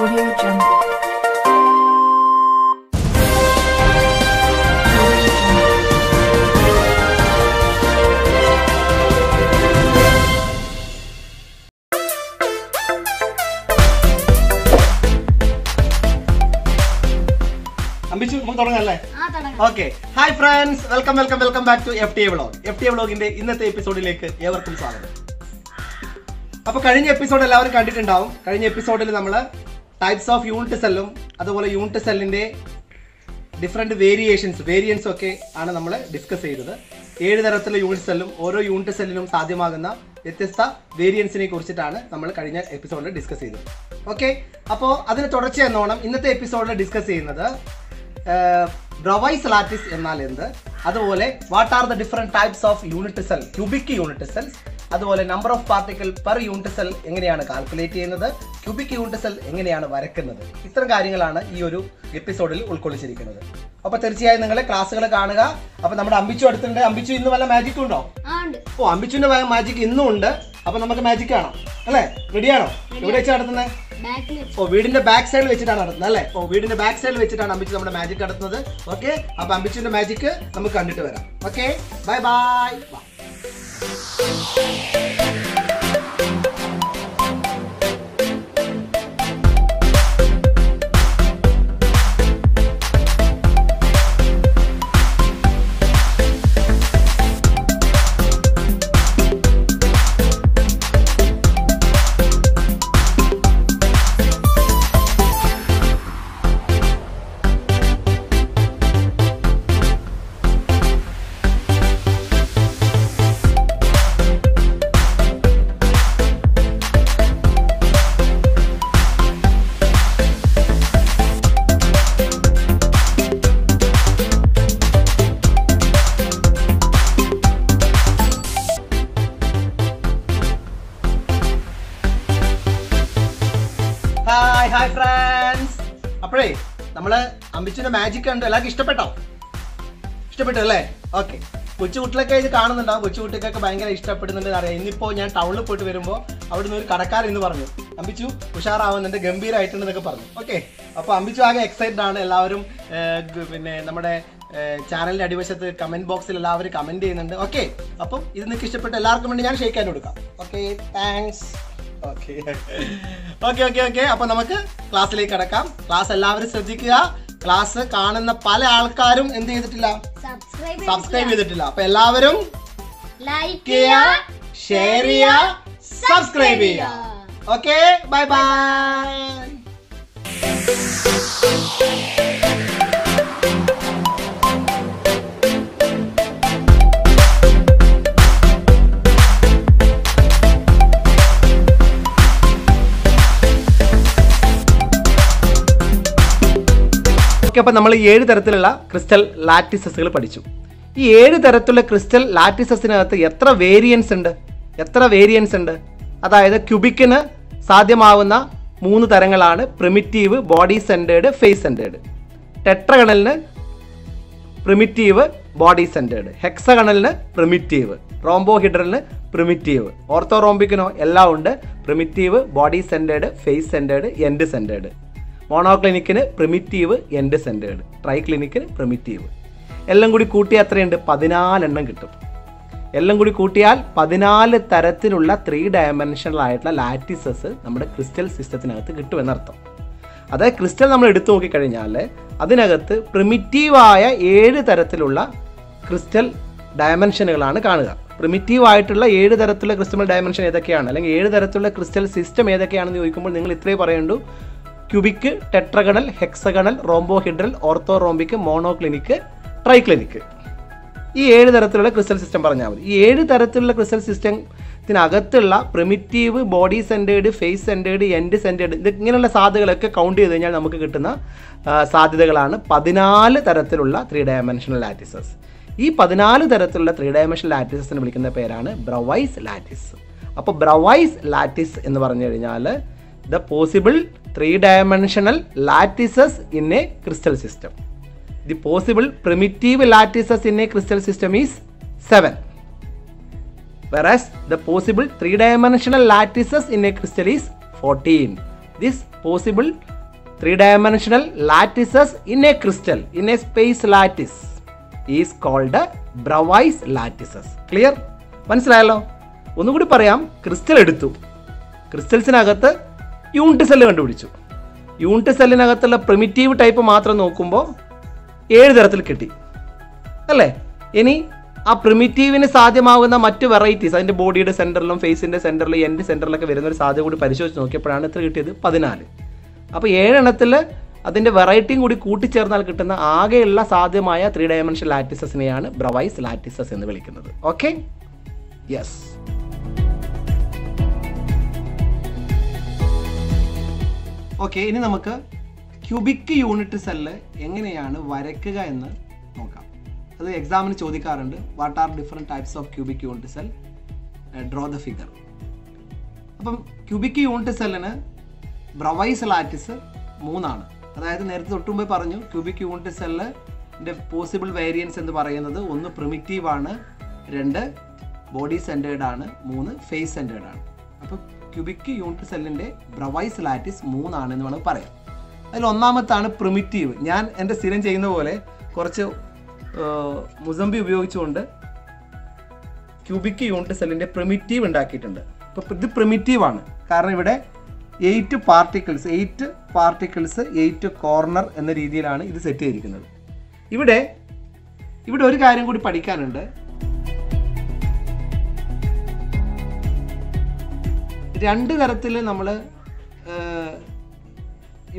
Audio Jungle. Okay. Hi friends, welcome back to FTA Vlog. FTA Vlogന്റെ ഇന്നത്തെ എപ്പിസോഡിലേക്ക് ഏവർക്കും സ്വാഗതം. അപ്പോൾ കഴിഞ്ഞ എപ്പിസോഡ് എല്ലാവരും കണ്ടിട്ടുണ്ടാവും. കഴിഞ്ഞ എപ്പിസോഡിൽ നമ്മൾ ടൈപ്സ് ഓഫ് യൂണിറ്റ് സെല്ലും അതുപോലെ യൂണിറ്റ് സെല്ലിന്റെ ഡിഫറെന്റ് വേരിയൻസ് ഒക്കെ ആണ് നമ്മൾ ഡിസ്കസ് ചെയ്തത്. 7 തരത്തിലുള്ള യൂണിറ്റ് സെല്ലും ഓരോ യൂണിറ്റ് സെല്ലിനും സാധ്യമാകുന്ന വ്യത്യസ്ത വേരിയൻസിനെ കുറിച്ചിട്ടാണ് നമ്മൾ കഴിഞ്ഞ എപ്പിസോഡിൽ ഡിസ്കസ് ചെയ്തത്. ഓക്കെ, അപ്പോൾ അതിന് തുടർച്ച എന്നോണം ഇന്നത്തെ എപ്പിസോഡിൽ ഡിസ്കസ് ചെയ്യുന്നത് ബ്രവൈസ് ലാറ്റിസ് എന്നാൽ എന്ത്, അതുപോലെ what are the different types of unit cell, cubic unit cells, അതുപോലെ number of particle per unit cell എങ്ങനെയാണ് കാൽക്കുലേറ്റ് ചെയ്യുന്നത്, ക്യൂബിക് യൂണിറ്റ് സെൽ എങ്ങനെയാണ് വരയ്ക്കുന്നത്, ഇത്തരം കാര്യങ്ങളാണ് ഈ ഒരു എപ്പിസോഡിൽ ഉൾക്കൊള്ളിച്ചിരിക്കുന്നത്. അപ്പോൾ തീർച്ചയായും നിങ്ങൾ ക്ലാസ്സുകൾ കാണുക. അപ്പോൾ നമ്മുടെ അമ്പിച്ചു അടുത്തുണ്ട്. അമ്പിച്ചു ഇന്ന് വല്ല മാജിക് ഉണ്ടോ? ഓ, അമ്പിച്ചുവിന്റെ മാജിക് ഇന്നും ഉണ്ട്. അപ്പോൾ നമുക്ക് മാജിക് കാണാം അല്ലേ? റെഡിയാണോ? എവിടെ വെച്ചാണ് നടത്തുന്നത്? ഓ, വീടിന്റെ ബാക്ക് സൈഡിൽ വെച്ചിട്ടാണ് നടത്തുന്നത് അല്ലേ? ഓ, വീടിന്റെ ബാക്ക് സൈഡിൽ വെച്ചിട്ടാണ് അമ്പിച്ചു നമ്മുടെ മാജിക് നടത്തുന്നത്. ഓക്കെ, അപ്പൊ അമ്പിച്ചുവിന്റെ മാജിക് നമുക്ക് കണ്ടിട്ട് വരാം. Okay, bye bye. Hi friends. അപ്പോഴേ നമ്മള് അമ്പിച്ചുവിന്റെ മാജിക് കണ്ടു. എല്ലാവർക്കും ഇഷ്ടപ്പെട്ടു അല്ലേ? ഓക്കെ, കൊച്ചുകുട്ടികളൊക്കെ ഇത് കാണുന്നുണ്ടാവും. കൊച്ചുകുട്ടികൾക്ക് ഭയങ്കര ഇഷ്ടപ്പെടുന്നുണ്ട് അറിയാം. ഇന്നിപ്പോ ഞാൻ ടൗണിൽ പോയിട്ട് വരുമ്പോൾ അവിടെ നിന്ന് ഒരു കടക്കാരൻ ഇന്ന് പറഞ്ഞു, അമ്പിച്ചു ഉഷാറാവുന്നുണ്ട്, ഗംഭീരമായിട്ടുണ്ടെന്നൊക്കെ പറഞ്ഞു. ഓക്കെ, അപ്പോൾ അമ്പിച്ചു ആകെ എക്സൈറ്റഡ് ആണ്. എല്ലാവരും പിന്നെ നമ്മുടെ ചാനലിന്റെ അടിവശത്ത് കമന്റ് ബോക്സിൽ എല്ലാവരും കമന്റ് ചെയ്യുന്നുണ്ട്. ഓക്കെ, അപ്പം ഇത് നിങ്ങൾക്ക് ഇഷ്ടപ്പെട്ട എല്ലാവർക്കും വേണ്ടി ഞാൻ ഷെയ്ക്കാൻ കൊടുക്കാം. Okay, thanks. ഓക്കെ, അപ്പൊ നമുക്ക് ക്ലാസ്സിലേക്ക് കടക്കാം. ക്ലാസ് എല്ലാവരും ശ്രദ്ധിക്കുക. ക്ലാസ് കാണുന്ന പല ആൾക്കാരും എന്ത് ചെയ്തിട്ടില്ല? സബ്സ്ക്രൈബ് ചെയ്തിട്ടില്ല. അപ്പൊ എല്ലാവരും ലൈക്ക് ചെയ്യുക, ഷെയർ ചെയ്യുക, സബ്സ്ക്രൈബ് ചെയ്യുക. Okay, bye bye. അപ്പോൾ നമ്മൾ 7 തരത്തിലുള്ള ക്രിസ്റ്റൽ ലാറ്റിസസുകൾ പഠിച്ചു. ഈ 7 തരത്തിലുള്ള ക്രിസ്റ്റൽ ലാറ്റിസസിനകത്ത് എത്ര വേരിയൻസ് ഉണ്ട്? അതായത് ക്യൂബിക്കിന് സാധ്യമാവുന്ന 3 തരങ്ങളാണ്: primitive, body centred, face centred. ടെട്രഗണലിന് പ്രിമിറ്റീവ്, ബോഡി സെൻറ്റേർഡ്. ഹെക്സഗണലിന് പ്രിമിറ്റീവ്. റോംബോഹിഡ്രലിന് പ്രിമിറ്റീവ്. ഓർത്തോറോംബിക്കിനോ എല്ലാം ഉണ്ട്: primitive, body centred, face centred, end centred. മോണോക്ലിനിക്കിന് പ്രിമിറ്റീവ്, എൻഡ് സെൻറ്റേർഡ്. ട്രൈക്ലിനിക്കിന് പ്രിമിറ്റീവ്. എല്ലാം കൂടി കൂട്ടിയാൽ എത്രയുണ്ട്? 14 എണ്ണം കിട്ടും. എല്ലാം കൂടി കൂട്ടിയാൽ 14 തരത്തിലുള്ള 3 ഡയമെൻഷണൽ ആയിട്ടുള്ള ലാറ്റിസസ് നമ്മുടെ ക്രിസ്റ്റൽ സിസ്റ്റത്തിനകത്ത് കിട്ടുമെന്നർത്ഥം. അതായത് ക്രിസ്റ്റൽ നമ്മൾ എടുത്തു നോക്കിക്കഴിഞ്ഞാൽ അതിനകത്ത് പ്രിമിറ്റീവായ 7 തരത്തിലുള്ള ക്രിസ്റ്റൽ ഡയമെൻഷനുകളാണ് കാണുക. പ്രിമിറ്റീവ് ആയിട്ടുള്ള 7 തരത്തിലുള്ള ക്രിസ്റ്റൽ ഡയമെൻഷൻ ഏതൊക്കെയാണ്, അല്ലെങ്കിൽ 7 തരത്തിലുള്ള ക്രിസ്റ്റൽ സിസ്റ്റം ഏതൊക്കെയാണെന്ന് ചോദിക്കുമ്പോൾ നിങ്ങൾ ഇത്രേ പറയേണ്ടൂ: cubic, tetragonal, hexagonal, rhombohedral, orthorhombic, monoclinic, triclinic. ഈ 7 തരത്തിലുള്ള ക്രിസ്റ്റൽ സിസ്റ്റം പറഞ്ഞാൽ മതി. ഈ 7 തരത്തിലുള്ള ക്രിസ്റ്റൽ സിസ്റ്റത്തിനകത്തുള്ള primitive, body centred, face centred, end centred, ഇങ്ങനെയുള്ള സാധ്യതകളൊക്കെ കൗണ്ട് ചെയ്ത് കഴിഞ്ഞാൽ നമുക്ക് കിട്ടുന്ന സാധ്യതകളാണ് 14 തരത്തിലുള്ള 3 ഡയമെൻഷണൽ ലാറ്റിസസ്. ഈ 14 തരത്തിലുള്ള 3 ഡയമെൻഷണൽ ലാറ്റിസസിന് വിളിക്കുന്ന പേരാണ് ബ്രവൈസ് ലാറ്റിസ്. അപ്പോൾ ബ്രവൈസ് ലാറ്റിസ് എന്ന് പറഞ്ഞു കഴിഞ്ഞാൽ the possible 3-dimensional lattices in a crystal system. The possible primitive lattices in a crystal system is 7. Whereas the possible 3-dimensional lattices in a crystal is 14. This possible 3-dimensional lattices in a crystal, in a space lattice is called Bravais lattices. Clear? മനസ്സിലായല്ലോ? ഒന്നുകൂടി പറയാം. Crystal എടുത്തു, ക്രിസ്റ്റൽസിനകത്ത് unit cell കണ്ടുപിടിച്ചു. Unit സെല്ലിനകത്തുള്ള primitive type മാത്രം നോക്കുമ്പോൾ 7 തരത്തിൽ കിട്ടി അല്ലേ? ഇനി ആ പ്രിമിറ്റീവിന് സാധ്യമാകുന്ന മറ്റ് വെറൈറ്റീസ്, അതിൻ്റെ ബോഡിയുടെ സെൻറ്ററിലും ഫേസിൻ്റെ സെൻറ്ററിലും എൻഡ് സെൻറ്ററിലൊക്കെ വരുന്ന ഒരു സാധ്യത കൂടി പരിശോധിച്ച് നോക്കിയപ്പോഴാണ് എത്ര കിട്ടിയത്? 14. അപ്പോൾ 7 എണ്ണത്തിൽ അതിൻ്റെ വെറൈറ്റിയും കൂടി കൂട്ടിച്ചേർന്നാൽ കിട്ടുന്ന ആകെയുള്ള സാധ്യമായ 3-dimensional ലാറ്റിസസിനെയാണ് ബ്രവൈസ് ലാറ്റിസസ് എന്ന് വിളിക്കുന്നത്. Okay, yes. ഓക്കെ, ഇനി നമുക്ക് ക്യൂബിക് യൂണിറ്റ് സെല്ല് എങ്ങനെയാണ് വരയ്ക്കുക എന്ന് നോക്കാം. അത് എക്സാമിന് ചോദിക്കാറുണ്ട്. What are different types of cubic unit cell? Draw the figure. അപ്പം ക്യൂബിക് യൂണിറ്റ് സെല്ലിന് ബ്രവൈസ് ലാറ്റിസ് 3 അതായത് നേരത്തെ തൊട്ടുമുമ്പ് പറഞ്ഞു, ക്യൂബിക് യൂണിറ്റ് സെല്ലിൻ്റെ പോസിബിൾ വേരിയൻസ് എന്ന് പറയുന്നത് 1 പ്രിമിറ്റീവ് ആണ്, 2 ബോഡി സെൻറ്റേർഡ് ആണ്, 3 ഫേസ് സെൻറ്റേർഡ് ആണ്. അപ്പോൾ ക്യൂബിക് യൂണിറ്റ് സെല്ലിൻ്റെ ബ്രവൈസ് ലാറ്റിസ് 3 എന്ന് വേണമെങ്കിൽ പറയാം. അതിൽ ഒന്നാമത്താണ് പ്രിമിറ്റീവ്. ഞാൻ എൻ്റെ സ്ഥിരം ചെയ്യുന്ന പോലെ കുറച്ച് മുസംബി ഉപയോഗിച്ചുകൊണ്ട് ക്യൂബിക് യൂണിറ്റ് സെല്ലിൻ്റെ പ്രിമിറ്റീവ് ഉണ്ടാക്കിയിട്ടുണ്ട്. അപ്പോൾ ഇത് പ്രിമിറ്റീവാണ്, കാരണം ഇവിടെ 8 പാർട്ടിക്കിൾസ് 8 കോർണർ എന്ന രീതിയിലാണ് ഇത് സെറ്റ് ചെയ്തിരിക്കുന്നത്. ഇവിടെ ഒരു കാര്യം കൂടി പഠിക്കാനുണ്ട്. 2 തരത്തിൽ നമ്മൾ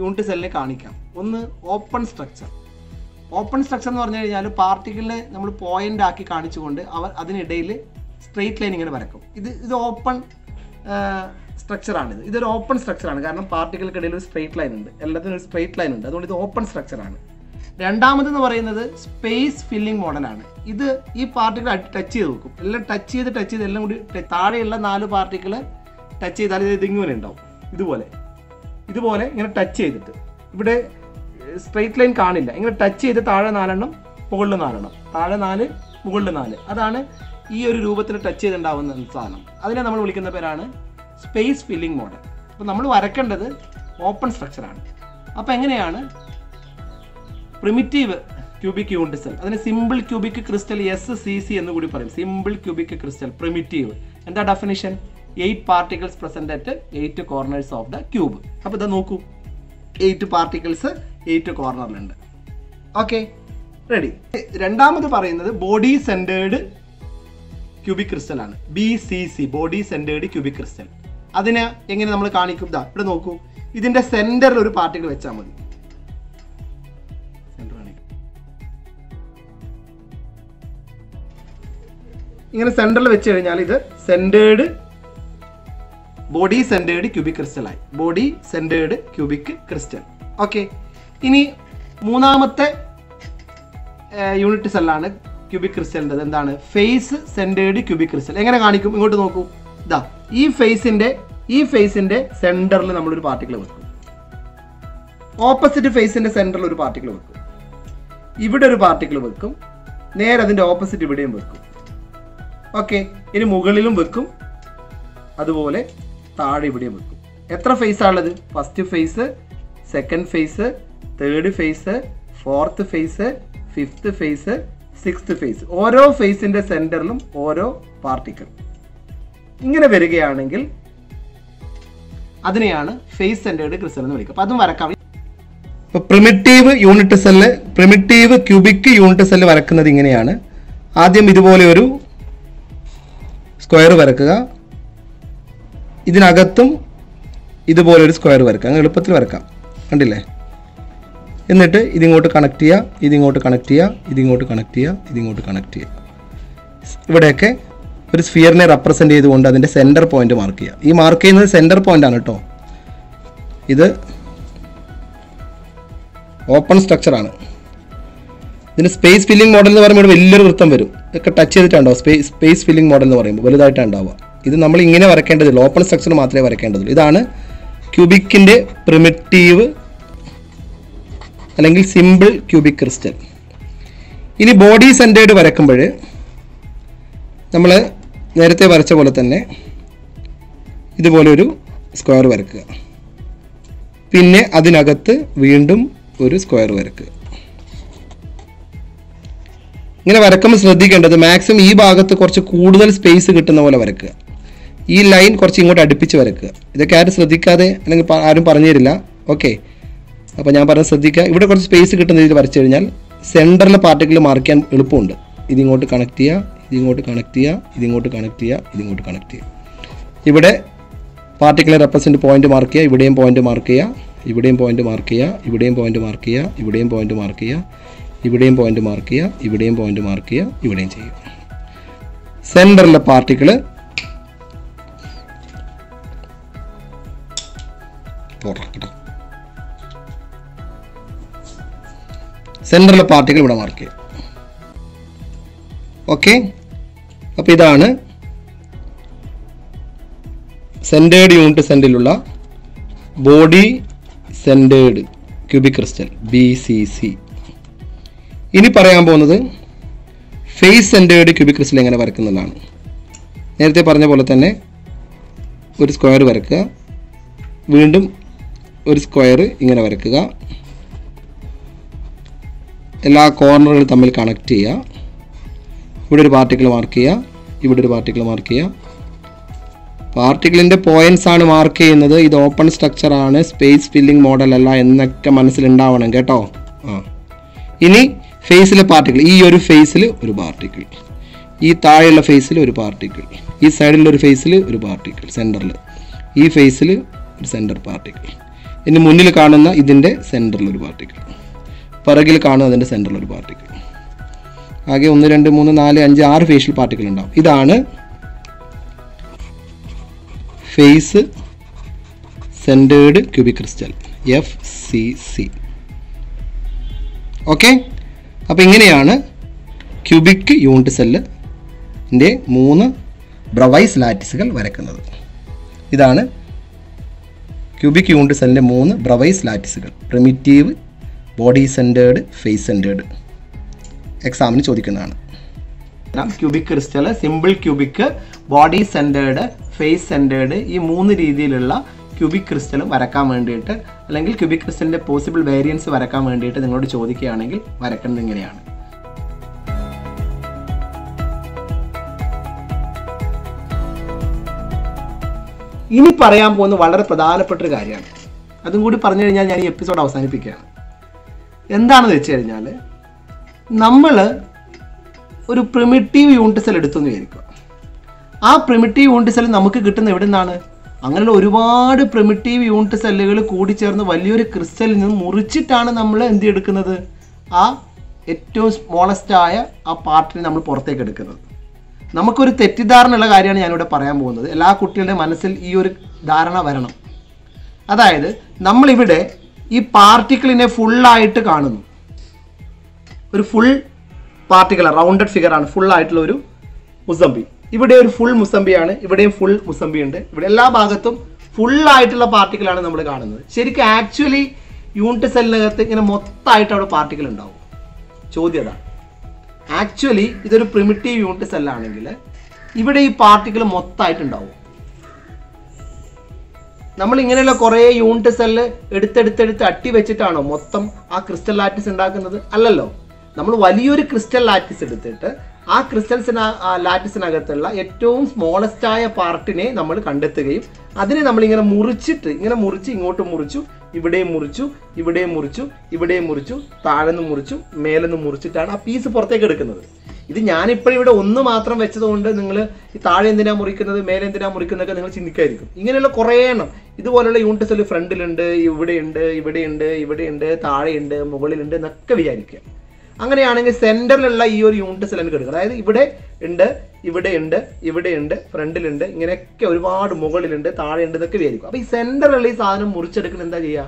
യൂണിറ്റ് സെല്ലിനെ കാണിക്കാം. ഒന്ന് ഓപ്പൺ സ്ട്രക്ചർ. ഓപ്പൺ സ്ട്രക്ചർ എന്ന് പറഞ്ഞു കഴിഞ്ഞാൽ പാർട്ടിക്കിളിനെ നമ്മൾ പോയിന്റ് ആക്കി കാണിച്ചുകൊണ്ട് അതിനിടയിൽ സ്ട്രെയിറ്റ് ലൈൻ ഇങ്ങനെ വരക്കും. ഇത് ഓപ്പൺ സ്ട്രക്ചറാണിത്. ഇതൊരു ഓപ്പൺ സ്ട്രക്ചറാണ്, കാരണം പാർട്ടിക്കൾക്കിടയിൽ ഒരു സ്ട്രെയിറ്റ് ലൈൻ ഉണ്ട്, എല്ലാത്തിനും ഒരു സ്ട്രെയിറ്റ് ലൈൻ ഉണ്ട്. അതുകൊണ്ട് ഇത് ഓപ്പൺ സ്ട്രക്ചറാണ്. രണ്ടാമതെന്ന് പറയുന്നത് സ്പേസ് ഫില്ലിംഗ് മോഡലാണ്. ഇത് ഈ പാർട്ടിക്കിൾ ടച്ച് ചെയ്ത് നോക്കും, എല്ലാം ടച്ച് ചെയ്ത് എല്ലാം കൂടി താഴെയുള്ള 4 പാർട്ടിക്കിൾ ടച്ച് ചെയ്താൽ ഇത് ഇങ്ങനെ ഉണ്ടാവും. ഇതുപോലെ ഇങ്ങനെ ടച്ച് ചെയ്തിട്ട് ഇവിടെ സ്ട്രെയിറ്റ് ലൈൻ കാണില്ല. ഇങ്ങനെ ടച്ച് ചെയ്ത് താഴെ 4 എണ്ണം, മുകളിൽ 4 എണ്ണം, താഴെ 4, മുകളിൽ 4. അതാണ് ഈ ഒരു രൂപത്തിൽ ടച്ച് ചെയ്തുണ്ടാവുന്ന സാധനം. അതിനെ നമ്മൾ വിളിക്കുന്ന പേരാണ് സ്പേസ് ഫില്ലിംഗ് മോഡൽ. അപ്പോൾ നമ്മൾ വരക്കേണ്ടത് ഓപ്പൺ സ്ട്രക്ചറാണ്. അപ്പോൾ എങ്ങനെയാണ് പ്രിമിറ്റീവ് ക്യൂബിക് യൂണിറ്റ് സെൽ? അതിന് സിമ്പിൾ ക്യൂബിക് ക്രിസ്റ്റൽ SCC എന്ന് കൂടി പറയും. Simple cubic crystal primitive. എന്താ definition? 8 particles present at 8 corners of the cube. അപ്പോൾ ഇത് നോക്കൂ, 8 പാർട്ടിക്കിൾസ് 8 കോർണറിലുണ്ട്. Okay, ready. രണ്ടാമത് പറയുന്നത് ബോഡി സെൻറ്റേർഡ് ക്യൂബിക് ക്രിസ്റ്റൽ ആണ്, BCC, body centred cubic crystal. അതിനെ എങ്ങനെ നമ്മൾ കാണിക്കും? ഇവിടെ നോക്കൂ, ഇതിന്റെ സെന്ററിൽ ഒരു പാർട്ടിക്കിൾ വെച്ചാൽ മതി. ഇങ്ങനെ സെന്ററിൽ വെച്ച് കഴിഞ്ഞാൽ ഇത് സെന്റേർഡ് ബോഡി സെൻറ്റേർഡ് ക്യൂബിക് ക്രിസ്റ്റലായി. Body centred cubic crystal. Okay, ഇനി മൂന്നാമത്തെ യൂണിറ്റ് സെല്ലാണ് ക്യൂബിക് ക്രിസ്റ്റലിൻ്റെ. എന്താണ്? Face centred cubic crystal. എങ്ങനെ കാണിക്കും? ഇങ്ങോട്ട് നോക്കൂ. ഈ ഫേസിൻ്റെ സെൻറ്ററിൽ നമ്മളൊരു പാർട്ടിക്കിൾ വെക്കും. ഓപ്പോസിറ്റ് ഫേസിൻ്റെ സെൻറ്ററിൽ ഒരു പാർട്ടിക്കിൾ വെക്കും. ഇവിടെ ഒരു പാർട്ടിക്കിൾ വെക്കും. നേരെ അതിൻ്റെ ഓപ്പോസിറ്റ് ഇവിടെയും വെക്കും. ഓക്കെ, ഇനി മുകളിലും വെക്കും, അതുപോലെ താഴെ ഇവിടെയും വെക്കും. എത്ര ഫേസാണുള്ളത്? First face, second face, third face, fourth face, fifth face, sixth face. ഓരോ ഫേസിന്റെ സെന്ററിലും ഓരോ പാർട്ടിക്കിൾ. ഇങ്ങനെ വരികയാണെങ്കിൽ അതിനെയാണ് ഫേസ് സെന്റേർഡ് ക്രിസ്റ്റൽ എന്ന് വിളിക്കുക. അപ്പം അതും വരക്കാം. Primitive unit cell, primitive cubic unit cell വരക്കുന്നത് ഇങ്ങനെയാണ്. ആദ്യം ഇതുപോലെ ഒരു സ്ക്വയർ വരക്കുക. ഇതിനകത്തും ഇതുപോലെ ഒരു സ്ക്വയർ വരക്കുക. അങ്ങനെ എളുപ്പത്തിൽ വരക്കാം, കണ്ടില്ലേ? എന്നിട്ട് ഇതിങ്ങോട്ട് കണക്ട് ചെയ്യുക, ഇതിങ്ങോട്ട് കണക്ട് ചെയ്യുക, ഇതിങ്ങോട്ട് കണക്ട് ചെയ്യുക, ഇതിങ്ങോട്ട് കണക്ട് ചെയ്യുക. ഇവിടെയൊക്കെ ഒരു സ്ഫിയറിനെ റെപ്രസെൻ്റ് ചെയ്തുകൊണ്ട് അതിൻ്റെ സെൻറ്റർ പോയിന്റ് മാർക്ക് ചെയ്യുക. ഈ മാർക്ക് ചെയ്യുന്നത് സെൻറ്റർ പോയിന്റ് ആണ് കേട്ടോ. ഇത് ഓപ്പൺ സ്ട്രക്ചറാണ്. ഇതിന് സ്പേസ് ഫില്ലിംഗ് മോഡൽ എന്ന് പറയുമ്പോൾ വലിയൊരു വൃത്തം വരും. ഇതൊക്കെ ടച്ച് ചെയ്തിട്ടുണ്ടാവും. സ്പേസ് ഫില്ലിംഗ് മോഡൽ എന്ന് പറയുമ്പോൾ വലുതായിട്ടാണ് ഉണ്ടാവുക. ഇത് നമ്മൾ ഇങ്ങനെ വരയ്ക്കേണ്ടതില്ല, ഓപ്പൺ സ്ട്രക്ചർ മാത്രമേ വരയ്ക്കേണ്ടതുള്ളൂ. ഇതാണ് ക്യൂബിക്കിൻ്റെ പ്രിമിറ്റീവ് അല്ലെങ്കിൽ സിമ്പിൾ ക്യൂബിക് ക്രിസ്റ്റൽ. ഇനി ബോഡി സെൻറ്റേർഡ് വരയ്ക്കുമ്പോൾ നമ്മൾ നേരത്തെ വരച്ച പോലെ തന്നെ ഇതുപോലെ ഒരു സ്ക്വയർ വരയ്ക്കുക. പിന്നെ അതിനകത്ത് വീണ്ടും ഒരു സ്ക്വയർ വരക്കുക. ഇങ്ങനെ വരക്കുമ്പോൾ ശ്രദ്ധിക്കേണ്ടത് മാക്സിമം ഈ ഭാഗത്ത് കുറച്ച് കൂടുതൽ സ്പേസ് കിട്ടുന്ന പോലെ വരക്കുക. ഈ ലൈൻ കുറച്ച് ഇങ്ങോട്ട് അടുപ്പിച്ച് വരക്കുക. ഇതൊക്കെ ആരും ശ്രദ്ധിക്കാതെ അല്ലെങ്കിൽ ആരും പറഞ്ഞു തരില്ല. ഓക്കെ, അപ്പോൾ ഞാൻ പറഞ്ഞത് ശ്രദ്ധിക്കുക. ഇവിടെ കുറച്ച് സ്പേസ് കിട്ടുന്ന രീതിയിൽ വരച്ചു കഴിഞ്ഞാൽ സെൻറ്ററിലെ പാർട്ടിക്കിൾ മാർക്ക് ചെയ്യാൻ എളുപ്പമുണ്ട്. ഇതിങ്ങോട്ട് കണക്ട് ചെയ്യുക, ഇതിങ്ങോട്ട് കണക്ട് ചെയ്യുക, ഇതിങ്ങോട്ട് കണക്ട് ചെയ്യുക, ഇതിങ്ങോട്ട് കണക്ട് ചെയ്യുക. ഇവിടെ പാർട്ടിക്കിളെ റെപ്രസെൻറ്റ് പോയിന്റ് മാർക്ക് ചെയ്യുക, ഇവിടെയും പോയിന്റ് മാർക്ക് ചെയ്യുക, ഇവിടെയും പോയിന്റ് മാർക്ക് ചെയ്യുക, ഇവിടെയും പോയിന്റ് മാർക്ക് ചെയ്യുക, ഇവിടെയും പോയിന്റ് മാർക്ക് ചെയ്യുക, ഇവിടെയും പോയിന്റ് മാർക്ക് ചെയ്യുക, ഇവിടെയും പോയിന്റ് മാർക്ക് ചെയ്യുക, ഇവിടെയും ചെയ്യുക. സെൻറ്ററിലെ പാർട്ടിക്കിൾ സെൻറ്ററിലെ പാർട്ടിക്കിൾ ഇവിടെ മാർക്ക് ചെയ്യുക. ഓക്കെ, അപ്പോൾ ഇതാണ് സെൻറ്റേർഡ് യൂണിറ്റ് സെല്ലിലുള്ള body centred cubic crystal BCC. ഇനി പറയാൻ പോകുന്നത് ഫേസ് സെൻറ്റേർഡ് ക്യൂബിക് ക്രിസ്റ്റൽ എങ്ങനെ വരക്കുന്നതാണ്. നേരത്തെ പറഞ്ഞ പോലെ തന്നെ ഒരു സ്ക്വയർ വരക്കുക, വീണ്ടും ഒരു സ്ക്വയർ ഇങ്ങനെ വരക്കുക, എല്ലാ കോർണറുകളും തമ്മിൽ കണക്ട് ചെയ്യുക, ഇവിടെ ഒരു പാർട്ടിക്കിൾ മാർക്ക് ചെയ്യുക, ഇവിടെ ഒരു പാർട്ടിക്കിൾ മാർക്ക് ചെയ്യുക. പാർട്ടിക്കിളിൻ്റെ പോയിന്റ്സ് ആണ് മാർക്ക് ചെയ്യുന്നത്. ഇത് ഓപ്പൺ സ്ട്രക്ചർ ആണ്, സ്പേസ് ഫില്ലിംഗ് മോഡൽ അല്ല എന്നൊക്കെ മനസ്സിലുണ്ടാവണം കേട്ടോ. ഇനി ഫേസിലെ പാർട്ടിക്കിൾ, ഈ ഒരു ഫേസിൽ ഒരു പാർട്ടിക്കിൾ, ഈ താഴെയുള്ള ഫേസിൽ ഒരു പാർട്ടിക്കിൾ, ഈ സൈഡിലൊരു ഫേസിൽ ഒരു പാർട്ടിക്കിൾ, സെൻറ്ററിൽ ഈ ഫേസിൽ ഒരു സെൻറ്റർ പാർട്ടിക്കിൾ, ഇനി മുന്നിൽ കാണുന്ന ഇതിൻ്റെ സെൻറ്ററിൽ ഒരു പാർട്ടിക്കിൾ, പിറകിൽ കാണുന്ന അതിൻ്റെ സെൻറ്ററിൽ ഒരു പാർട്ടിക്കിൾ. ആകെ 1 2 3 4 5 6 ഫേഷ്യൽ പാർട്ടിക്കിൾ ഉണ്ടാവും. ഇതാണ് face centred cubic crystal FCC. Okay, അപ്പോൾ ഇങ്ങനെയാണ് ക്യൂബിക് യൂണിറ്റ് സെല്ലിൻ്റെ 3 ബ്രവൈസ് ലാറ്റിസുകൾ വരക്കുന്നത്. ഇതാണ് ക്യൂബിക് യൂണിറ്റ് സെല്ലിൻ്റെ 3 ബ്രവൈസ് ലാറ്റിസുകൾ: primitive, body centred, face centred. എക്സാമിന് ചോദിക്കുന്നതാണ്. Cubic crystal, simple cubic, body centred, face centred, ഈ 3 രീതിയിലുള്ള ക്യൂബിക് ക്രിസ്റ്റൽ വരക്കാൻ വേണ്ടിയിട്ട്, അല്ലെങ്കിൽ ക്യൂബിക് ക്രിസ്റ്റലിൻ്റെ പോസിബിൾ വേരിയൻസ് വരക്കാൻ വേണ്ടിയിട്ട് നിങ്ങളോട് ചോദിക്കുകയാണെങ്കിൽ വരക്കുന്നത് ഇങ്ങനെയാണ്. ഇനി പറയാൻ പോകുന്ന വളരെ പ്രധാനപ്പെട്ട ഒരു കാര്യമാണ്. അതും കൂടി പറഞ്ഞു കഴിഞ്ഞാൽ ഞാൻ ഈ എപ്പിസോഡ് അവസാനിപ്പിക്കുകയാണ്. എന്താണെന്ന് വെച്ച് കഴിഞ്ഞാൽ, നമ്മൾ ഒരു പ്രിമിറ്റീവ് യൂണിറ്റ് സെൽ എടുത്തെന്ന് വിചാരിക്കുക. ആ പ്രിമിറ്റീവ് യൂണിറ്റ് സെൽ നമുക്ക് കിട്ടുന്ന എവിടെ നിന്നാണ്? അങ്ങനെയുള്ള ഒരുപാട് പ്രിമിറ്റീവ് യൂണിറ്റ് സെല്ലുകൾ കൂടിച്ചേർന്ന് വലിയൊരു ക്രിസ്റ്റലിൽ നിന്ന് മുറിച്ചിട്ടാണ് നമ്മൾ എന്ത് എടുക്കുന്നത്? ആ ഏറ്റവും സ്മോളസ്റ്റ് ആയ ആ പാർട്ടിനെ നമ്മൾ പുറത്തേക്ക് എടുക്കുന്നത്. നമുക്കൊരു തെറ്റിദ്ധാരണയുള്ള കാര്യമാണ് ഞാനിവിടെ പറയാൻ പോകുന്നത്. എല്ലാ കുട്ടികളുടെ മനസ്സിൽ ഈ ഒരു ധാരണ വരണം. അതായത് നമ്മളിവിടെ ഈ പാർട്ടിക്കിളിനെ ഫുള്ളായിട്ട് കാണുന്നു. ഒരു ഫുൾ പാർട്ടിക്കിൾ, റൗണ്ടഡ് ഫിഗറാണ്, ഫുള്ളായിട്ടുള്ള ഒരു മുസമ്പി. ഇവിടെ ഒരു ഫുൾ മുസമ്പിയാണ്, ഇവിടെയും ഫുൾ മുസമ്പി ഉണ്ട്. ഇവിടെ എല്ലാ ഭാഗത്തും ഫുള്ളായിട്ടുള്ള പാർട്ടിക്കിളാണ് നമ്മൾ കാണുന്നത്. ശരിക്കും ആക്ച്വലി യൂണിറ്റ് സെല്ലിനകത്ത് ഇങ്ങനെ മൊത്തമായിട്ട് അവിടെ പാർട്ടിക്കിൾ ഉണ്ടാവും. ചോദ്യം അതാണ്. ആക്ച്വലി ഇതൊരു പ്രിമിറ്റീവ് യൂണിറ്റ് സെല്ലാണെങ്കിൽ ഇവിടെ ഈ പാർട്ടിക്കിൾ മൊത്തമായിട്ടുണ്ടാവും. നമ്മൾ ഇങ്ങനെയുള്ള കുറേ യൂണിറ്റ് സെല്ല് എടുത്തെടുത്തെടുത്ത് അട്ടി വെച്ചിട്ടാണോ മൊത്തം ആ ക്രിസ്റ്റൽ ലാറ്റിസ് ഉണ്ടാക്കുന്നത്? അല്ലല്ലോ. നമ്മൾ വലിയൊരു ക്രിസ്റ്റൽ ലാറ്റിസ് എടുത്തിട്ട് ആ ലാറ്റിസിനകത്തുള്ള ഏറ്റവും സ്മോളസ്റ്റ് ആയ പാർട്ടിനെ നമ്മൾ കണ്ടെത്തുകയും അതിനെ നമ്മളിങ്ങനെ മുറിച്ചിട്ട്, ഇങ്ങനെ മുറിച്ച് ഇങ്ങോട്ട് മുറിച്ചു, ഇവിടെയും മുറിച്ചു, ഇവിടെയും മുറിച്ചു, ഇവിടെയും മുറിച്ചു, താഴെന്ന് മുറിച്ചു, മേലെന്ന് മുറിച്ചിട്ടാണ് ആ പീസ് പുറത്തേക്ക് എടുക്കുന്നത്. ഇത് ഞാനിപ്പോൾ ഇവിടെ ഒന്ന് മാത്രം വെച്ചതുകൊണ്ട് നിങ്ങൾ ഈ താഴെ എന്തിനാ മുറിക്കുന്നത്, മേലെ എന്തിനാ മുറിക്കുന്നതൊക്കെ നിങ്ങൾ ചിന്തിക്കായിരിക്കും. ഇങ്ങനെയുള്ള കുറേ എണ്ണം ഇതുപോലുള്ള യൂണിറ്റ് സെല്ല് ഫ്രണ്ടിലുണ്ട്, ഇവിടെയുണ്ട്, ഇവിടെയുണ്ട്, ഇവിടെയുണ്ട്, താഴെയുണ്ട്, മുകളിലുണ്ട് എന്നൊക്കെ വിചാരിക്കുക. അങ്ങനെയാണെങ്കിൽ സെൻറ്ററിലുള്ള ഈ ഒരു യൂണിറ്റ് സെൽ എനിക്ക് എടുക്കുക. അതായത് ഇവിടെ ഉണ്ട്, ഇവിടെ ഉണ്ട്, ഇവിടെ ഉണ്ട്, ഫ്രണ്ടിലുണ്ട്, ഇങ്ങനെയൊക്കെ ഒരുപാട് മുകളിലുണ്ട്, താഴെയുണ്ട് എന്നൊക്കെ വിചാരിക്കും. അപ്പോൾ ഈ സെൻറ്ററിലുള്ള ഈ സാധനം മുറിച്ചെടുക്കുന്ന എന്താ ചെയ്യുക?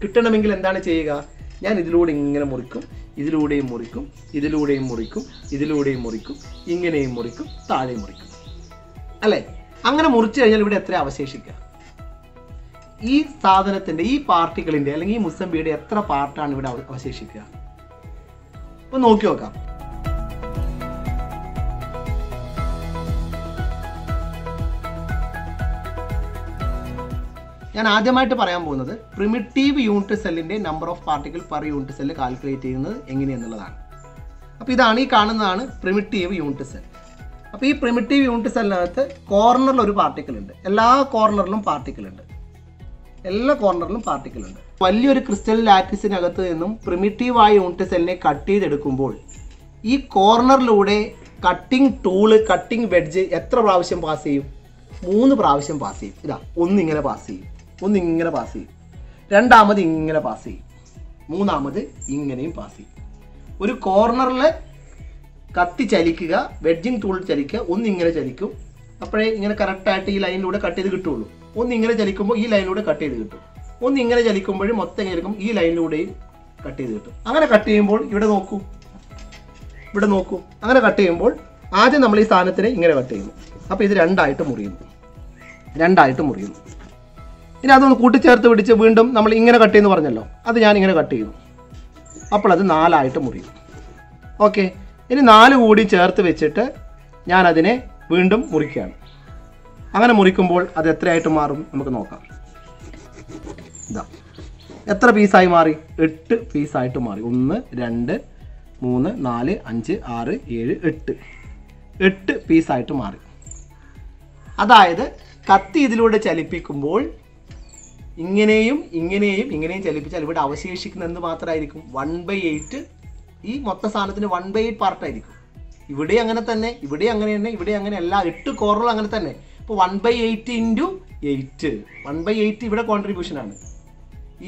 കിട്ടണമെങ്കിൽ എന്താണ് ചെയ്യുക? ഞാൻ ഇതിലൂടെ ഇങ്ങനെ മുറിക്കും, ഇതിലൂടെയും മുറിക്കും, ഇതിലൂടെയും മുറിക്കും, ഇതിലൂടെയും മുറിക്കും, ഇങ്ങനെയും മുറിക്കും, താഴെയും മുറിക്കും, അല്ലേ? അങ്ങനെ മുറിച്ചു കഴിഞ്ഞാൽ ഇവിടെ എത്ര അവശേഷിക്കുക? ഈ സാധനത്തിൻ്റെ, ഈ പാർട്ടിക്കിളിൻ്റെ അല്ലെങ്കിൽ ഈ മുസമ്പിയുടെ എത്ര പാർട്ടാണ് ഇവിടെ അവശേഷിക്കുക? അപ്പോൾ നോക്കി നോക്കാം. ഞാൻ ആദ്യമായിട്ട് പറയാൻ പോകുന്നത് പ്രിമിറ്റീവ് യൂണിറ്റ് സെല്ലിൻ്റെ number of particle per unit cell calculate ചെയ്യുന്നത് എങ്ങനെയെന്നുള്ളതാണ്. അപ്പോൾ ഇതാണ്, ഈ കാണുന്നതാണ് പ്രിമിറ്റീവ് യൂണിറ്റ് സെൽ. അപ്പോൾ ഈ പ്രിമിറ്റീവ് യൂണിറ്റ് സെല്ലിനകത്ത് കോർണറിൽ ഒരു പാർട്ടിക്കിൾ ഉണ്ട്. എല്ലാ കോർണറിലും പാർട്ടിക്കിൾ ഉണ്ട്. വലിയൊരു ക്രിസ്റ്റൽ ലാറ്റിസിനകത്ത് നിന്നും പ്രിമിറ്റീവായ യൂണിറ്റ് സെല്ലിനെ കട്ട് ചെയ്തെടുക്കുമ്പോൾ ഈ കോർണറിലൂടെ കട്ടിംഗ് ടൂള്, കട്ടിംഗ് വെഡ്ജ് എത്ര പ്രാവശ്യം പാസ് ചെയ്യും? 3 പ്രാവശ്യം പാസ് ചെയ്യും. ഇതാ, ഒന്നിങ്ങനെ പാസ് ചെയ്യും, ഒന്നിങ്ങനെ പാസ് ചെയ്യും, രണ്ടാമത് ഇങ്ങനെ പാസ് ചെയ്യും, മൂന്നാമത് ഇങ്ങനെയും പാസ് ചെയ്യും. ഒരു കോർണറിൽ കത്തി ചലിക്കുക, വെഡ്ജിങ് ടൂൾ ചലിക്കുക, ഒന്നിങ്ങനെ ചലിക്കും, അപ്പോഴേ ഇങ്ങനെ കറക്റ്റായിട്ട് ഈ ലൈനിലൂടെ കട്ട് ചെയ്ത് കിട്ടുള്ളൂ. ഒന്നിങ്ങനെ ചലിക്കുമ്പോൾ ഈ ലൈനിലൂടെ കട്ട് ചെയ്ത് കിട്ടും. ഒന്നിങ്ങനെ ചലിക്കുമ്പോഴും മൊത്തം ഇങ്ങനെ എടുക്കും, ഈ ലൈനിലൂടെയും കട്ട് ചെയ്ത് കിട്ടും. അങ്ങനെ കട്ട് ചെയ്യുമ്പോൾ ഇവിടെ നോക്കൂ, അങ്ങനെ കട്ട് ചെയ്യുമ്പോൾ ആദ്യം നമ്മൾ ഈ സാധനത്തിനെ ഇങ്ങനെ കട്ട് ചെയ്യുന്നു. അപ്പോൾ ഇത് രണ്ടായിട്ട് മുറിയുന്നു. ഇനി അതൊന്ന് കൂട്ടിച്ചേർത്ത് പിടിച്ച് വീണ്ടും നമ്മൾ ഇങ്ങനെ കട്ട് ചെയ്യുന്നു പറഞ്ഞല്ലോ, അത് ഞാൻ ഇങ്ങനെ കട്ട് ചെയ്യുന്നു. അപ്പോൾ അത് 4 ആയിട്ട് മുറിയും. ഓക്കെ, ഇനി 4 കൂടി ചേർത്ത് വെച്ചിട്ട് ഞാൻ അതിനെ വീണ്ടും മുറിക്കുകയാണ്. അങ്ങനെ മുറിക്കുമ്പോൾ അത് എത്രയായിട്ട് മാറും നമുക്ക് നോക്കാം. ഇതാ, എത്ര പീസായി മാറി? 8 പീസായിട്ട് മാറി. 1 2 3 4 5 6 7 8 പീസായിട്ട് മാറി. അതായത് കത്തി ഇതിലൂടെ ചലിപ്പിക്കുമ്പോൾ ഇങ്ങനെയും ചലിപ്പിച്ചാൽ ഇവിടെ അവശേഷിക്കുന്ന എന്ത് മാത്രമായിരിക്കും? 1/8. ഈ മൊത്ത സാധനത്തിന് 1/8 പാർട്ടായിരിക്കും. ഇവിടെ അങ്ങനെ തന്നെ, ഇവിടെ അങ്ങനെ തന്നെ, ഇവിടെ അങ്ങനെ എല്ലാ 8 കോർണറും അങ്ങനെ തന്നെ. ഇപ്പോൾ 1/8 × 8, 1/8 ഇവിടെ കോൺട്രിബ്യൂഷനാണ്.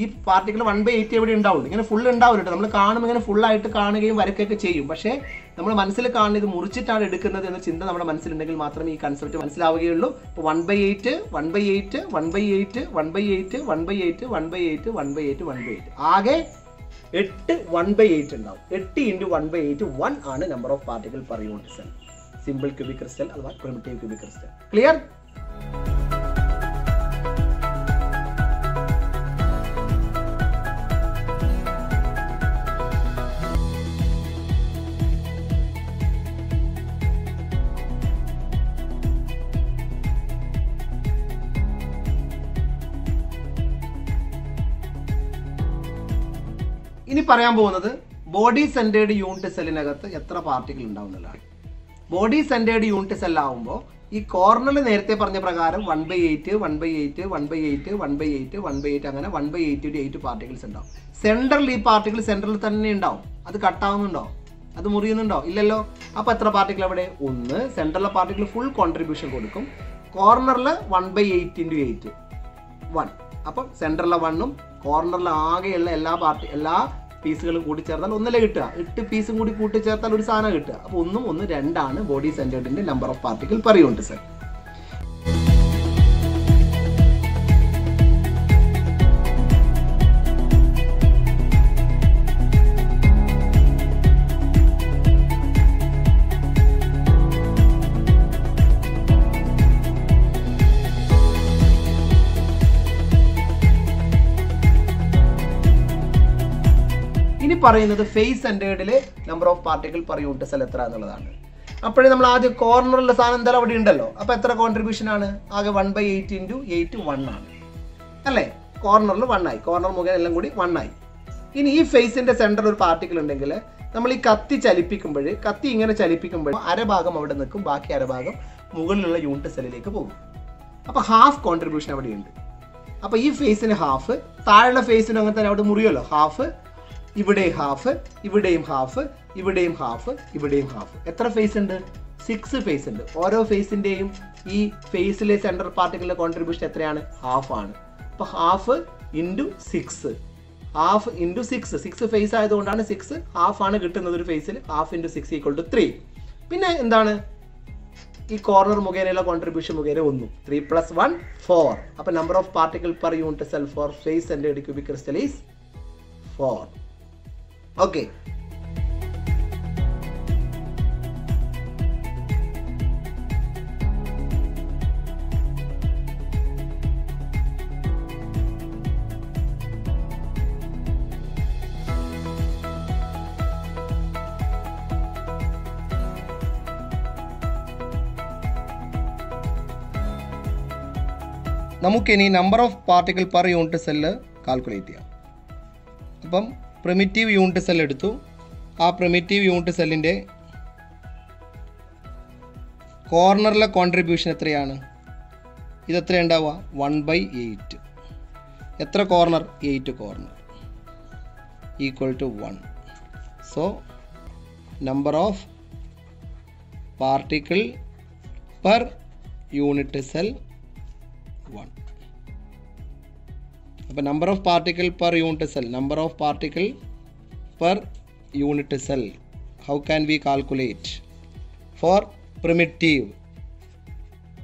ഈ പാർട്ടിക്കിൾ 1/8 എവിടെ ഉണ്ടാവുള്ളൂ. ഇങ്ങനെ ഫുൾ ഉണ്ടാവില്ല. നമ്മൾ കാണുമ്പോൾ ഇങ്ങനെ ഫുള്ളായിട്ട് കാണുകയും വരയ്ക്കുകയൊക്കെ ചെയ്യും. പക്ഷേ നമ്മൾ മനസ്സിൽ കാണുന്നത് ഇത് മുറിച്ചിട്ടാണ് എടുക്കുന്നത് എന്ന ചിന്ത നമ്മുടെ മനസ്സിലുണ്ടെങ്കിൽ മാത്രമേ ഈ കൺസെപ്റ്റ് മനസ്സിലാവുകയുള്ളൂ. ഇപ്പോൾ 1/8 ആകെ 8 1/8 ഉണ്ടാവും. 8 × 1/8 1 ആണ് number of particle per unit cell. Simple cubic crystal അഥവാ പ്രിമിറ്റീവ് ക്യൂബിക് ക്രിസ്റ്റൽ. ക്ലിയർ? ഇനി പറയാൻ പോകുന്നത് ബോഡി സെന്റേർഡ് യൂണിറ്റ് സെല്ലിനകത്ത് എത്ര പാർട്ടിക്കിൾ ഉണ്ടാവുന്നതാണ്. ബോഡി സെന്റേർഡ് യൂണിറ്റ് സെല്ലാവുമ്പോൾ ഈ കോർണറിൽ നേരത്തെ പറഞ്ഞ പ്രകാരം 1/8 അങ്ങനെ 1/8 × 8 പാർട്ടിക്കിൾസ് ഉണ്ടാവും. സെൻറ്ററിൽ ഈ പാർട്ടിക്കിൾ സെൻറ്ററിൽ തന്നെ ഉണ്ടാവും. അത് കട്ടാവുന്നുണ്ടോ? അത് മുറിയുന്നുണ്ടോ? ഇല്ലല്ലോ. അപ്പോൾ എത്ര പാർട്ടിക്കിൾ അവിടെ? 1. സെൻറ്ററിലെ പാർട്ടിക്കിൾ ഫുൾ കോൺട്രിബ്യൂഷൻ കൊടുക്കും. കോർണറിൽ 1/8 × 8 1. അപ്പം സെൻറ്ററിലെ 1ഉം കോർണറിൽ ആകെയുള്ള എല്ലാ പീസുകളും കൂടി ചേർത്താൽ 1 കിട്ടുക. 8 പീസും കൂടി കൂട്ടി ചേർത്താൽ ഒരു സാധനം കിട്ടുക. അപ്പോൾ 1 1 2 ആണ് ബോഡി സെന്റേർഡിന്റെ number of particle per unit cell. പറയുന്നത് ഫേസ് സെന്റേർഡിലെ number of particle per unit cell എത്ര എന്നുള്ളതാണ്. അപ്പോഴേ നമ്മൾ ആദ്യം കോർണറിലെ സാധനം എന്തായാലും അവിടെ ഉണ്ടല്ലോ. അപ്പോൾ എത്ര കോൺട്രിബ്യൂഷൻ ആണ്? ആകെ 1/8 × 8 1 ആണ് അല്ലേ? കോർണറിൽ 1 ആയി. കോർണർ മുഖേന എല്ലാം കൂടി 1 ആയി. ഇനി ഈ ഫേസിന്റെ സെന്ററിൽ ഒരു പാർട്ടിക്കിൾ ഉണ്ടെങ്കിൽ നമ്മൾ ഈ കത്തി ഇങ്ങനെ ചലിപ്പിക്കുമ്പോൾ അരഭാഗം അവിടെ നിൽക്കും, ബാക്കി അരഭാഗം മുകളിലുള്ള യൂണിറ്റ് സെല്ലിലേക്ക് പോകും. അപ്പോൾ ഹാഫ് കോൺട്രിബ്യൂഷൻ അവിടെ ഉണ്ട്. അപ്പോൾ ഈ ഫേസിന് ഹാഫ്, താഴെയുള്ള ഫേസിന് അങ്ങനെ തന്നെ അവിടെ മുറിയല്ലോ. ഹാഫ്, ഇവിടെയും ഹാഫ്, ഇവിടെയും ഹാഫ്, ഇവിടെയും ഹാഫ്, ഇവിടെയും ഹാഫ്. എത്ര ഫേസ് ഉണ്ട്? 6 ഫേസ് ഉണ്ട്. ഓരോ ഫേസിന്റെയും ഈ ഫേസിലെ സെൻട്രൽ പാർട്ടിക്കിളിന്റെ കോൺട്രിബ്യൂഷൻ എത്രയാണ്? ഹാഫ് ആണ്. അപ്പോൾ ഹാഫ് × 6, ഹാഫ് × 6 ഫേസ് ആയതുകൊണ്ടാണ് 6. ഹാഫ് ആണ് കിട്ടുന്നത് ഒരു ഫേസിൽ. ഹാഫ് × 6 = 3. പിന്നെ എന്താണ്? ഈ കോർണർ മുഖേനയുള്ള കോൺട്രിബ്യൂഷൻ മുഖേന 1. 3 + 1 4. അപ്പോൾ number of particle per unit cell for face centred cubic crystal is 4. Okay. നമുക്കിനി number of particle per unit cell calculate ചെയ്യാം. അപ്പം പ്രിമിറ്റീവ് യൂണിറ്റ് സെൽ എടുത്തു. ആ പ്രിമിറ്റീവ് യൂണിറ്റ് സെല്ലിൻ്റെ കോർണറിലെ കോൺട്രിബ്യൂഷൻ എത്രയാണ്? ഇതെത്ര ഉണ്ടാവുക? 1/8. എത്ര corner? 8 corner equal to 1. So number of particle per unit cell 1. അപ്പോൾ number of particle per unit cell, number of particle per unit cell, how can we calculate for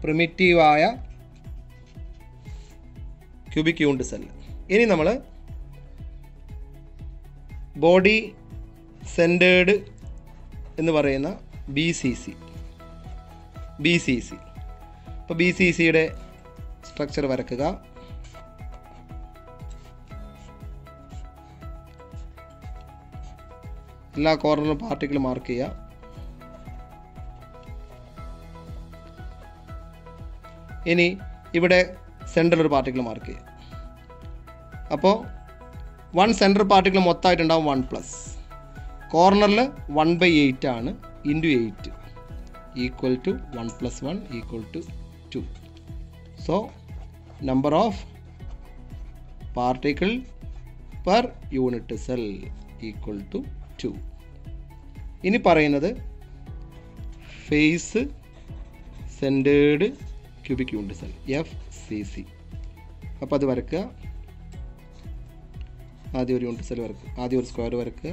പ്രിമിറ്റീവായ cubic unit cell. ഇനി നമ്മൾ body centred എന്ന് പറയുന്ന BCC. അപ്പോൾ BCCയുടെ structure വരക്കുക. എല്ലാ കോർണറിലും particle mark ചെയ്യുക. ഇനി ഇവിടെ സെൻറ്ററിൽ ഒരു പാർട്ടിക്കിൾ മാർക്ക് ചെയ്യുക. അപ്പോൾ 1 സെൻറ്റർ പാർട്ടിക്കിൾ മൊത്തമായിട്ടുണ്ടാവും 1+. കോർണറിൽ 1/8 ആണ്, into 8 equal to 1 + 1 equal to 2. So number of particle per unit cell equal to 2. ഇനി പറയുന്നത് face centred cubic unit cell FCC. അപ്പോൾ അത് വരക്കുക. ആദ്യം ഒരു യൂണിറ്റ് സെൽ വരക്കുക, ആദ്യം ഒരു സ്ക്വയർ വരക്കുക.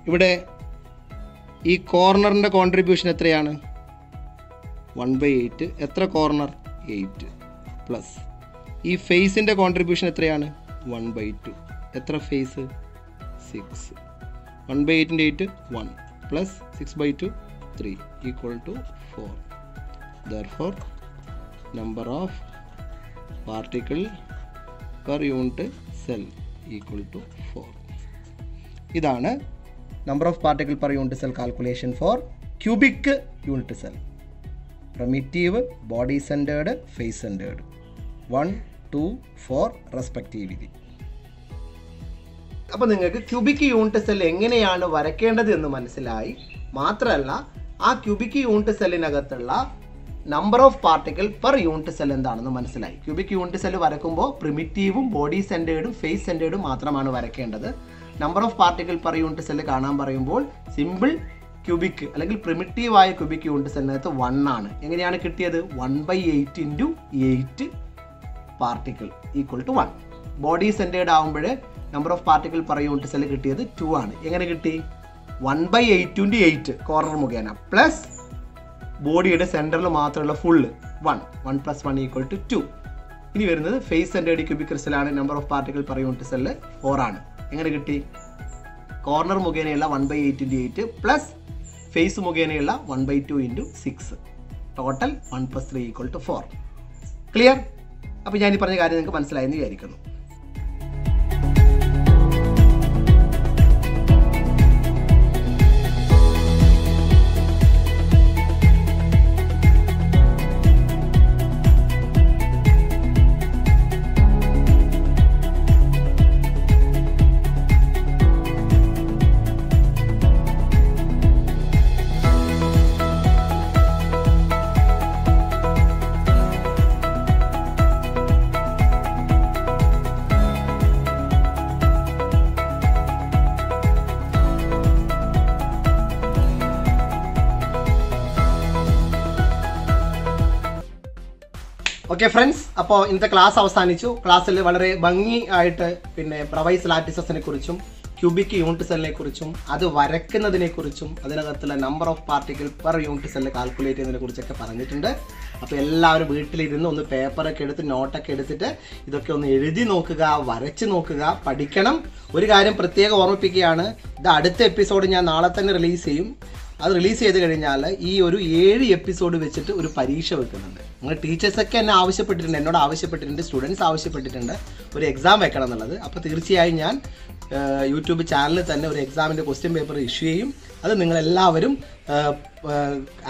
ഇവിടെ ഈ കോർണറിൻ്റെ കോൺട്രിബ്യൂഷൻ എത്രയാണ്? 1/8. എത്ര കോർണർ? 8 പ്ലസ് ഈ ഫേസിൻ്റെ കോൺട്രിബ്യൂഷൻ എത്രയാണ്? 1/2. എത്ര face? 6. 1/8 × 8 1 plus 6/2 3 equal to 4. Therefore number of particle per unit cell equal to 4. ഇതാണ് number of particle per unit cell calculation for cubic unit cell. Primitive, body centred, face centred 1, 2, 4 respectively. അപ്പോൾ നിങ്ങൾക്ക് cubic unit cell എങ്ങനെയാണ് വരയ്ക്കേണ്ടത് എന്ന് മനസ്സിലായി. മാത്രമല്ല ആ cubic unit സെല്ലിനകത്തുള്ള number of particle per unit cell എന്താണെന്ന് മനസ്സിലായി. ക്യൂബിക് യൂണിറ്റ് സെൽ വരയ്ക്കുമ്പോൾ പ്രിമിറ്റീവും ബോഡി സെൻറ്റേർഡും ഫേസ് സെൻറ്റേർഡും മാത്രമാണ് വരയ്ക്കേണ്ടത്. Number of particle per unit cell കാണാൻ പറയുമ്പോൾ സിമ്പിൾ ക്യൂബിക് അല്ലെങ്കിൽ പ്രിമിറ്റീവായ ക്യൂബിക് യൂണിറ്റ് സെല്ലിനകത്ത് 1 ആണ്. എങ്ങനെയാണ് കിട്ടിയത്? 1/8 × 8 particle equal to 1. Body centered ആകുമ്പോൾ number of particle per unit cell കിട്ടിയത് 2 ആണ്. എങ്ങനെ കിട്ടി? 1/8 × 8 കോർണർ മുഖേന പ്ലസ് ബോഡിയുടെ സെൻറ്ററിൽ മാത്രമുള്ള ഫുള്ള് 1 + 1 ഈക്വൽ ടു 2. ഇനി വരുന്നത് ഫേസ് സെൻറ്റേർഡ് ക്യൂബിക് ക്രിസ്റ്റലാണ്. Number of particle per unit cell 4 ആണ്. എങ്ങനെ കിട്ടി? കോർണർ മുഖേനയുള്ള 1/8 × 8 പ്ലസ് ഫേസ് മുഖേനയുള്ള 1/2 × 6. Total 1 + 3 equal to 4. ക്ലിയർ? അപ്പോൾ ഞാൻ ഈ പറഞ്ഞ കാര്യം നിങ്ങൾക്ക് മനസ്സിലായെന്ന് വിചാരിക്കുന്നു. ഓക്കെ ഫ്രണ്ട്സ്, അപ്പോൾ ഇന്നത്തെ ക്ലാസ് അവസാനിച്ചു. ക്ലാസ്സിൽ വളരെ ഭംഗിയായിട്ട് പിന്നെ പ്രവൈസ് ലാറ്റിസസിനെ കുറിച്ചും ക്യൂബിക് യൂണിറ്റ് സെല്ലിനെ കുറിച്ചും അത് വരയ്ക്കുന്നതിനെ കുറിച്ചും അതിനകത്തുള്ള number of particle per unit cell calculate ചെയ്യുന്നതിനെ കുറിച്ചൊക്കെ പറഞ്ഞിട്ടുണ്ട്. അപ്പോൾ എല്ലാവരും വീട്ടിലിരുന്ന് ഒന്ന് പേപ്പറൊക്കെ എടുത്ത് നോട്ടൊക്കെ എടുത്തിട്ട് ഇതൊക്കെ ഒന്ന് എഴുതി നോക്കുക, വരച്ച് നോക്കുക, പഠിക്കണം. ഒരു കാര്യം പ്രത്യേകം ഓർമ്മിപ്പിക്കുകയാണ്, ഇത് അടുത്ത എപ്പിസോഡ് ഞാൻ നാളെ തന്നെ റിലീസ് ചെയ്യും. അത് റിലീസ് ചെയ്ത് കഴിഞ്ഞാൽ ഈ ഒരു 7 എപ്പിസോഡ് വെച്ചിട്ട് ഒരു പരീക്ഷ വെക്കുന്നുണ്ട്. നിങ്ങൾ ടീച്ചേഴ്സൊക്കെ എന്നെ ആവശ്യപ്പെട്ടിട്ടുണ്ട്, എന്നോട് ആവശ്യപ്പെട്ടിട്ടുണ്ട്, സ്റ്റുഡൻസ് ആവശ്യപ്പെട്ടിട്ടുണ്ട് ഒരു എക്സാം വെക്കണം എന്നുള്ളത്. അപ്പോൾ തീർച്ചയായും ഞാൻ യൂട്യൂബ് ചാനലിൽ തന്നെ ഒരു എക്സാമിൻ്റെ ക്വസ്റ്റ്യൻ പേപ്പർ ഇഷ്യൂ ചെയ്യും. അത് നിങ്ങളെല്ലാവരും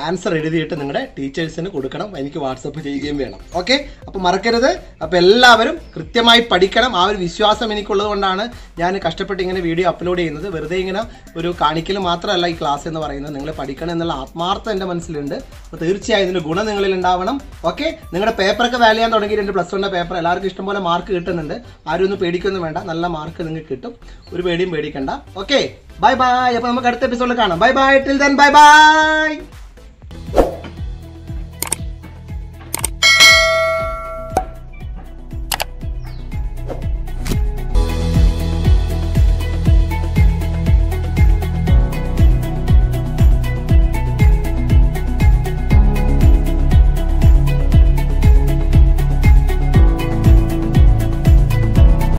ആൻസർ എഴുതിയിട്ട് നിങ്ങളുടെ ടീച്ചേഴ്സിന് കൊടുക്കണം, എനിക്ക് വാട്സപ്പ് ചെയ്യുകയും വേണം. ഓക്കെ, അപ്പോൾ മറക്കരുത്. അപ്പോൾ എല്ലാവരും കൃത്യമായി പഠിക്കണം. ആ ഒരു വിശ്വാസം എനിക്കുള്ളത് കൊണ്ടാണ് ഞാൻ കഷ്ടപ്പെട്ട് ഇങ്ങനെ വീഡിയോ അപ്ലോഡ് ചെയ്യുന്നത്. വെറുതെ ഇങ്ങനെ ഒരു കാണിക്കൽ മാത്രമല്ല ഈ ക്ലാസ് എന്ന് പറയുന്നത്. നിങ്ങൾ പഠിക്കണം എന്നുള്ള ആത്മാർത്ഥം എൻ്റെ മനസ്സിലുണ്ട്. അപ്പോൾ തീർച്ചയായും ഇതിൻ്റെ ഗുണം നിങ്ങളിൽ ഉണ്ടാവണം. ഓക്കെ, നിങ്ങളുടെ പേപ്പറൊക്കെ വാല്യൂ ചെയ്യാൻ തുടങ്ങിയിട്ടുണ്ട്. +1 പേപ്പർ എല്ലാവർക്കും ഇഷ്ടംപോലെ മാർക്ക് കിട്ടുന്നുണ്ട്. ആരും ഒന്നും പേടിക്കൊന്നും വേണ്ട, നല്ല മാർക്ക് നിങ്ങൾക്ക് കിട്ടും. ഒരു പേടിയും പേടിക്കണ്ട. Okay, bye bye. അപ്പോൾ നമുക്ക് അടുത്ത എപ്പിസോഡിൽ കാണാം. Bye bye. Till then bye bye.